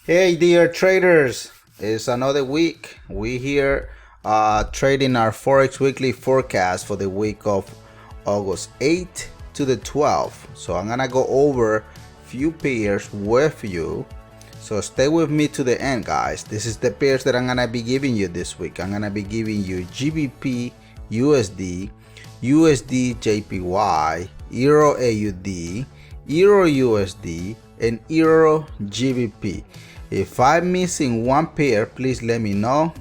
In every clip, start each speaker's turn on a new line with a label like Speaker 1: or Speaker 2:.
Speaker 1: Hey dear traders, it's another week. We here trading our Forex weekly forecast for the week of August 8th to the 12th. So I'm gonna go over few pairs with you. So stay with me to the end, guys. This is the pairs that I'm gonna be giving you this week. I'm gonna be giving you GBP USD, USD JPY, Euro AUD, Euro USD, and Euro GBP. If I'm missing one pair, please let me know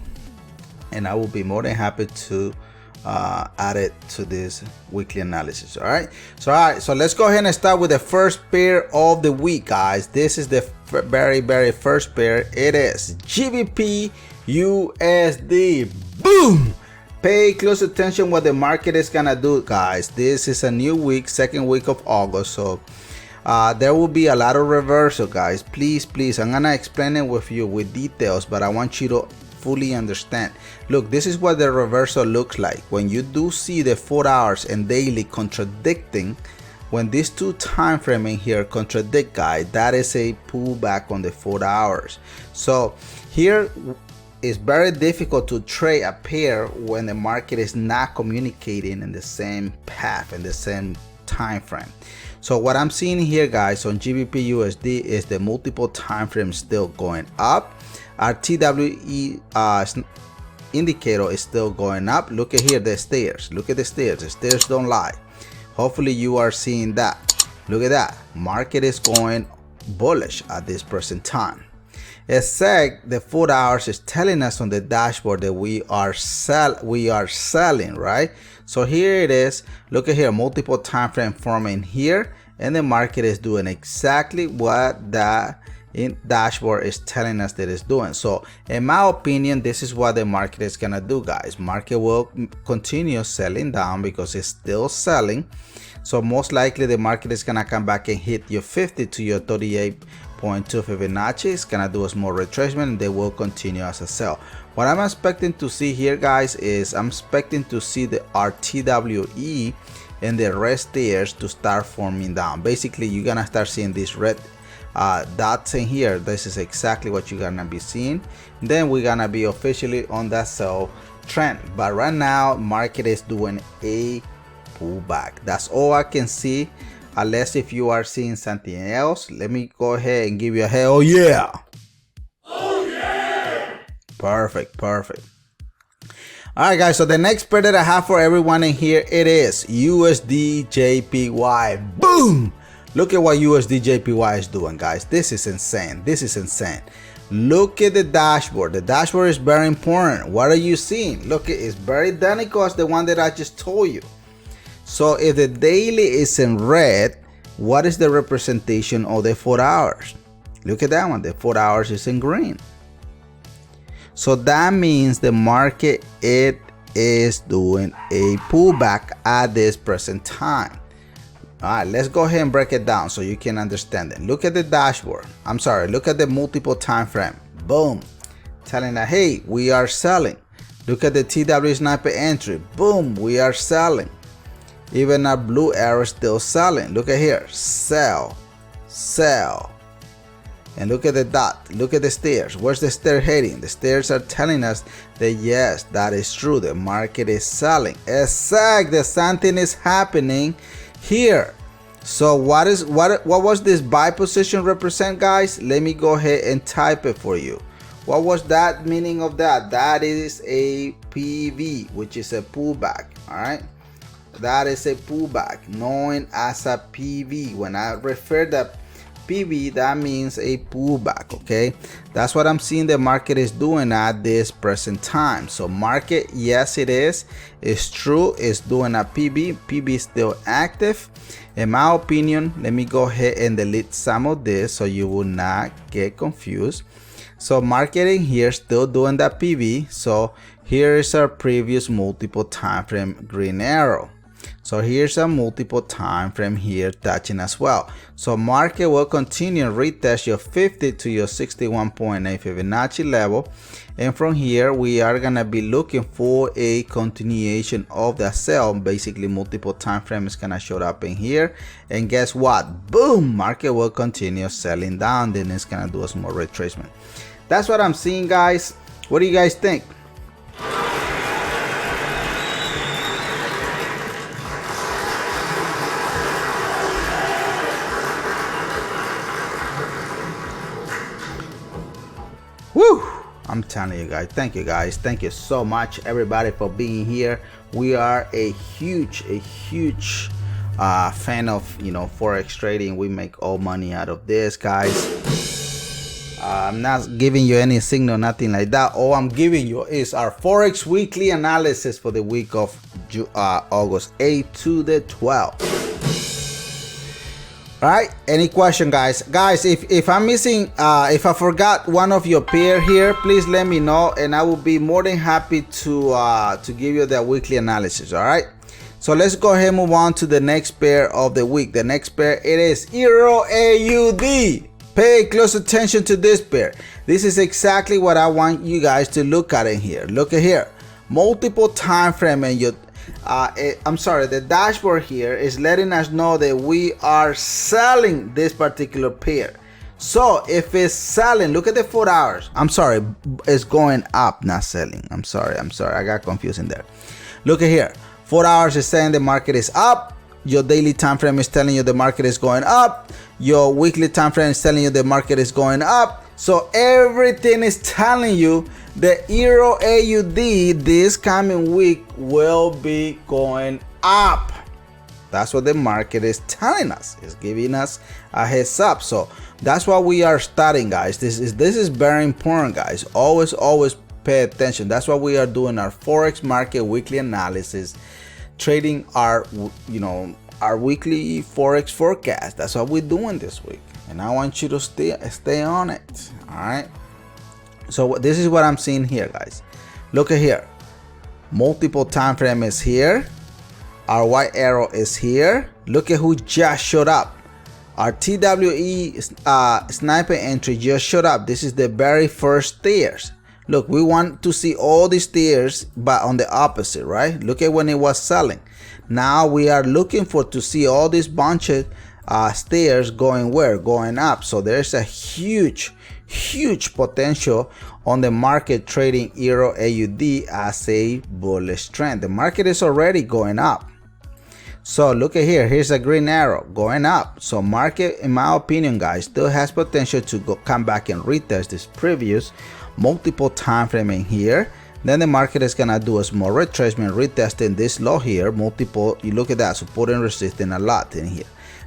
Speaker 1: and I will be more than happy to add it to this weekly analysis. All right, so let's go ahead and start with the first pair of the week, guys. This is the very first pair. It is GBP USD. Boom! Pay close attention what the market is gonna do, guys. This is a new week, second week of August, so there will be a lot of reversal, guys. Please, I'm gonna explain it with you with details, but I want you to fully understand. Look, this is what the reversal looks like. When you do see the 4 hours and daily contradicting, when these two time frame in here contradict, guys, that is a pullback on the 4 hours. So here it's very difficult to trade a pair when the market is not communicating in the same path, in the same time frame. So what I'm seeing here, guys, on GBP USD is the multiple time frames still going up. Our TWE indicator is still going up. Look at here, the stairs. Look at the stairs. The stairs don't lie. Hopefully you are seeing that. Look at that. Market is going bullish at this present time. Except the 4 hours is telling us on the dashboard that we are selling, right? So here it is. Look at here, multiple time frame forming here, and the market is doing exactly what that dashboard is telling us that it's doing. So in my opinion, this is what the market is gonna do, guys. Market will continue selling down because it's still selling. So most likely the market is gonna come back and hit your 50 to your 38.2 Fibonacci. It's gonna do a small retracement and they will continue as a sell. What I'm expecting to see here, guys, is I'm expecting to see the RTWE and the red stairs to start forming down. Basically, you're gonna start seeing these red dots in here. This is exactly what you're gonna be seeing. Then we're gonna be officially on that sell trend. But right now, market is doing a pullback. That's all I can see. Unless if you are seeing something else, let me go ahead and give you a hell yeah. Oh yeah! Perfect. All right, guys, so the next pair that I have for everyone in here, it is USD JPY. Boom! Look at what USD JPY is doing, guys. This is insane. Look at the dashboard. The dashboard is very important. What are you seeing? Look, it's very identical as the one that I just told you. So if the daily is in red, what is the representation of the 4 hours? Look at that one. The 4 hours is in green. So that means the market, it is doing a pullback at this present time. All right, let's go ahead and break it down so you can understand it. Look at the dashboard. Look at the multiple time frame. Boom. Telling that, hey, we are selling. Look at the TW sniper entry. Boom, we are selling. Even our blue arrow is still selling. Look at here, sell. And look at the dot, look at the stairs. Where's the stair heading? The stairs are telling us that yes, that is true. The market is selling. Exact, that something is happening here. So what was this buy position represent, guys? Let me go ahead and type it for you. What was that meaning of that? That is a PV, which is a pullback. All right. That is a pullback, known as a PV. When I refer to PV, that means a pullback. Okay, that's what I'm seeing the market is doing at this present time. So market, yes, it's true, it's doing a PV is still active. In my opinion, let me go ahead and delete some of this so you will not get confused. So market in here still doing that PV. So here is our previous multiple time frame green arrow. So here's a multiple time frame here touching as well. So market will continue retest your 50 to your 61.8 Fibonacci level, and from here we are gonna be looking for a continuation of the sell. Basically multiple time frame is gonna show up in here, and guess what? Boom, market will continue selling down, then it's gonna do a small retracement. That's what I'm seeing, guys. What do you guys think? Woo! I'm telling you guys, thank you guys, thank you so much everybody for being here. We are a huge fan of, you know, forex trading. We make all money out of this, guys. I'm not giving you any signal, nothing like that. All I'm giving you is our forex weekly analysis for the week of August 8 to the 12th. All right, any question, guys? If I'm missing, if I forgot one of your pair here, please let me know, and I will be more than happy to give you the weekly analysis. All right, so let's go ahead and move on to the next pair of the week. The next pair, it is Euro AUD. Pay close attention to this pair. This is exactly what I want you guys to look at in here. Look at here, multiple time frame, and your I'm sorry, the dashboard here is letting us know that we are selling this particular pair. So if it's selling, look at the 4 hours. I'm sorry, it's going up, not selling. I'm sorry, I got confused in there. Look at here, 4 hours is saying the market is up. Your daily time frame is telling you the market is going up. Your weekly time frame is telling you the market is going up. So everything is telling you the Euro AUD this coming week will be going up. That's what the market is telling us. It's giving us a heads up. So that's what we are studying, guys. This is very important, guys. Always pay attention. That's what we are doing, our forex market weekly analysis, trading our, you know, our weekly forex forecast. That's what we're doing this week, and I want you to stay on it. All right, so this is what I'm seeing here, guys. Look at here, multiple time frame is here, our white arrow is here. Look at who just showed up. Our TWE sniper entry just showed up. This is the very first stairs. Look, we want to see all these stairs, but on the opposite, right? Look at when it was selling. Now we are looking for to see all these bunch of stairs going where? Going up. So there's a huge potential on the market trading Euro AUD as a bullish trend. The market is already going up. So look at here, here's a green arrow going up. So market, in my opinion, guys, still has potential to come back and retest this previous multiple time frame in here. Then the market is gonna do a small retracement, retesting this low here, multiple, you look at that, support and resistance a lot in here.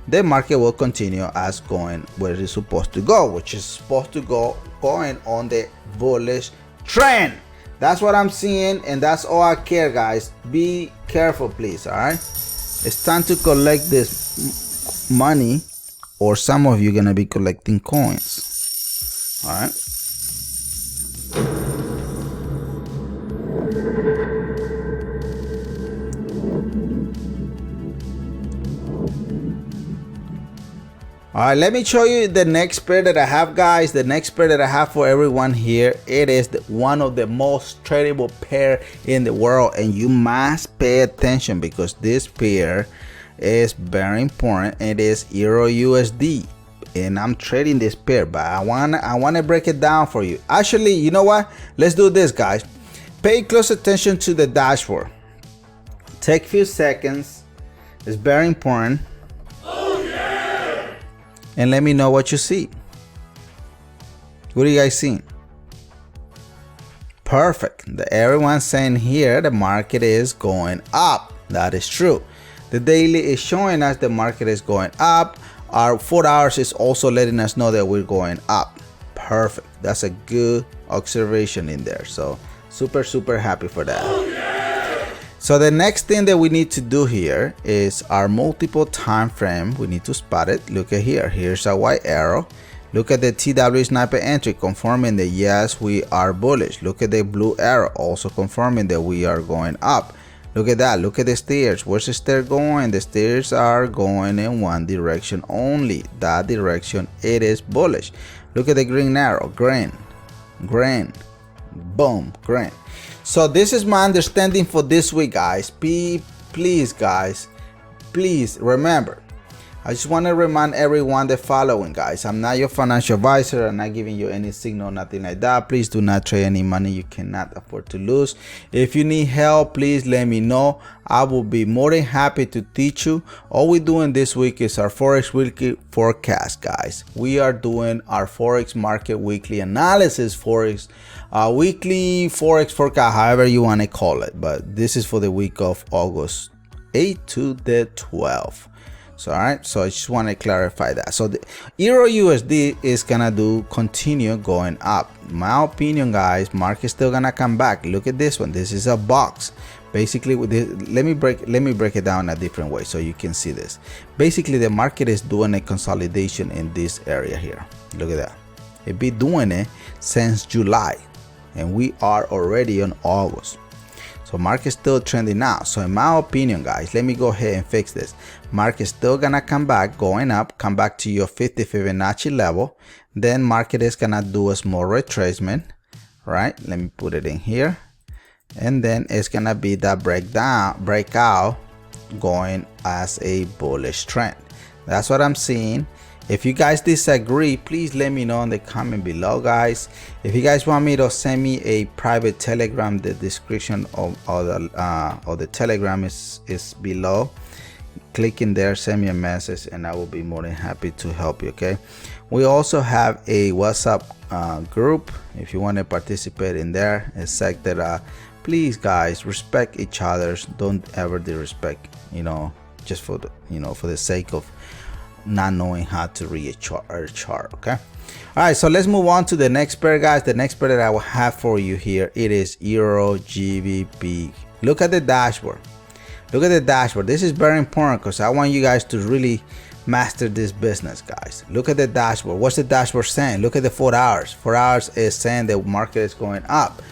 Speaker 1: The market will continue as going where it's supposed to go, which is supposed to go going on the bullish trend. That's what I'm seeing, and that's all I care, guys. Be careful, please. All right, it's time to collect this money, or some of you gonna be collecting coins. All right. All right, let me show you the next pair that I have, guys. The next pair that I have for everyone here, it is one of the most tradable pair in the world, and you must pay attention because this pair is very important. It is Euro USD, and I'm trading this pair, but I wanna break it down for you. Actually, you know what? Let's do this, guys. Pay close attention to the dashboard. Take a few seconds. It's very important. And let me know what you see. What are you guys seeing? Perfect. Everyone's saying here the market is going up. That is true. The daily is showing us the market is going up. Our 4 hours is also letting us know that we're going up. Perfect. That's a good observation in there. So super happy for that. So the next thing that we need to do here is our multiple time frame. We need to spot it. Look at here. Here's a white arrow. Look at the TW sniper entry confirming that yes, we are bullish. Look at the blue arrow also confirming that we are going up. Look at that. Look at the stairs. Where's the stair going? The stairs are going in one direction only. That direction, it is bullish. Look at the green arrow. Green, boom, green. So this is my understanding for this week, guys. Please, guys, please remember, I just want to remind everyone the following, guys. I'm not your financial advisor. I'm not giving you any signal, nothing like that. Please do not trade any money you cannot afford to lose. If you need help, please let me know. I will be more than happy to teach you. All we're doing this week is our Forex Weekly Forecast, guys. We are doing our Forex Market Weekly Analysis, Forex Weekly Forex Forecast, however you want to call it. But this is for the week of August 8 to the 12th. So all right, so I just want to clarify that. So the Euro USD is gonna continue going up. My opinion, guys, market's still gonna come back. Look at this one. This is a box. Basically, with this, let me break it down a different way so you can see this. Basically, the market is doing a consolidation in this area here. Look at that. It been doing it since July, and we are already on August. So market's still trending now. So in my opinion, guys, let me go ahead and fix this. Market's still gonna come back, going up, come back to your 50 Fibonacci level. Then market is gonna do a small retracement, right? Let me put it in here. And then it's gonna be that breakout going as a bullish trend. That's what I'm seeing. If you guys disagree, please let me know in the comment below, guys. If you guys want me to send me a private telegram, the description of the telegram is below. Click in there, send me a message, and I will be more than happy to help you. Okay, we also have a WhatsApp group if you want to participate in there. Except that please, guys, respect each other's. Don't ever disrespect, just for the for the sake of not knowing how to read a chart. Okay, all right, so let's move on to the next pair, guys. The next pair that I will have for you here, it is Euro GBP. Look at the dashboard. Look at the dashboard. This is very important because I want you guys to really master this business, guys. Look at the dashboard. What's the dashboard saying? Look at the 4 hours. 4 hours is saying the market is going up.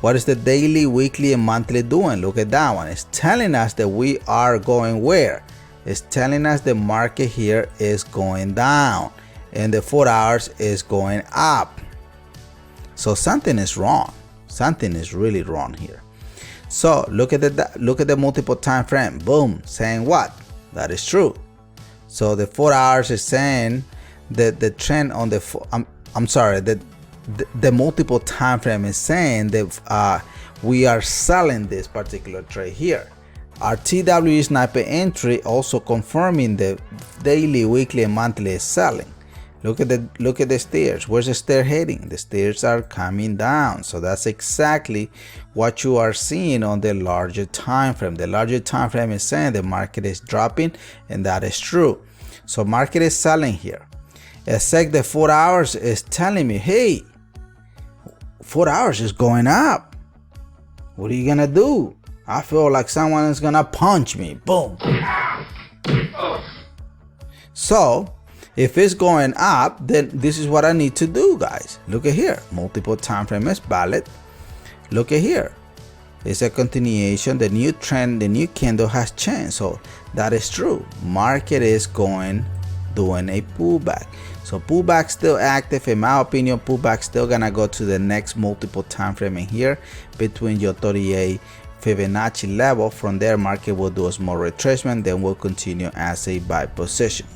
Speaker 1: What is the daily, weekly, and monthly doing? Look at that one. It's telling us that we are going where? It's telling us the market here is going down and the 4 hours is going up. So something is wrong. Something is really wrong here. So look at the multiple time frame. Boom, saying what? That is true. So the 4 hours is saying that the trend on the the multiple time frame is saying that we are selling this particular trade here. Our TWE sniper entry also confirming the daily, weekly, and monthly is selling. Look at the stairs. Where's the stair heading? The stairs are coming down. So that's exactly what you are seeing on the larger time frame. The larger time frame is saying the market is dropping, and that is true. So market is selling here. Except the 4 hours is telling me, hey, 4 hours is going up. What are you gonna do? I feel like someone is gonna punch me. Boom. So if it's going up, then this is what I need to do, guys. Look at here. Multiple time frame is valid. Look at here. It's a continuation. The new trend, the new candle has changed. So that is true. Market is doing a pullback. So pullback still active. In my opinion, pullback still gonna go to the next multiple time frame in here between your 38 Fibonacci level. From there, market will do a small retracement, then we'll continue as a buy position.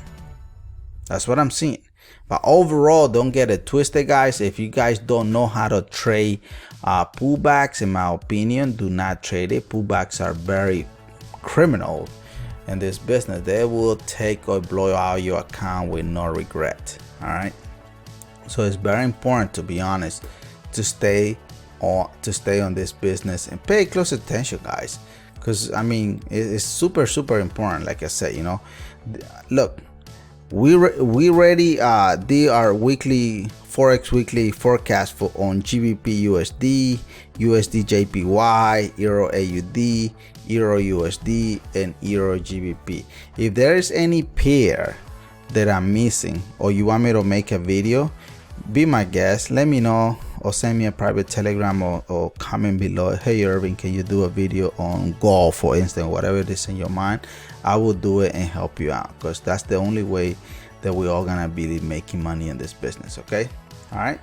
Speaker 1: That's what I'm seeing. But overall, don't get it twisted, guys. If you guys don't know how to trade pullbacks, in my opinion, do not trade it. Pullbacks are very criminal in this business. They will take or blow out your account with no regret. All right, so it's very important, to be honest, to stay on this business and pay close attention, guys, because I mean it's super important. Like I said, look, we already did our weekly Forex weekly forecast on GBP USD, USD JPY, Euro AUD, Euro USD, and Euro GBP. If there is any pair that I'm missing or you want me to make a video, be my guest. Let me know or send me a private telegram or comment below, hey Irving, can you do a video on golf, for instance, whatever it is in your mind. I will do it and help you out, because that's the only way that we're all gonna be making money in this business. Okay, all right,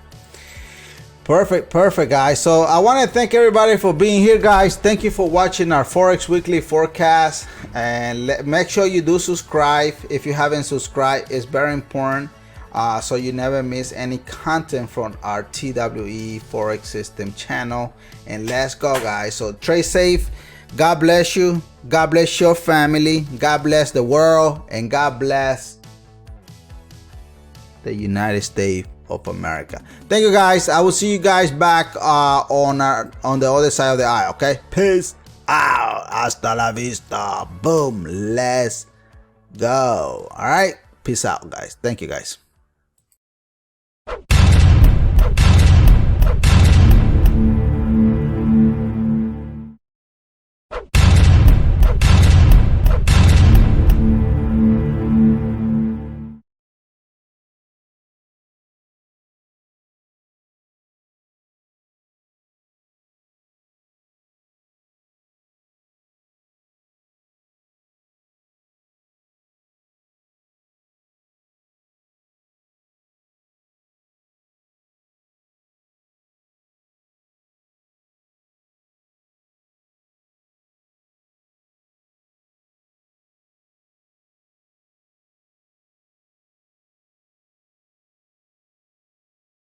Speaker 1: perfect guys. So I want to thank everybody for being here, guys. Thank you for watching our Forex weekly forecast, and make sure you do subscribe if you haven't subscribed. It's very important, so you never miss any content from our TWE Forex System channel. And let's go, guys. So trade safe. God bless you. God bless your family. God bless the world, and God bless the United States of America. Thank you, guys. I will see you guys back on the other side of the aisle. Okay, peace out. Hasta la vista. Boom. Let's go. All right, peace out, guys. Thank you, guys.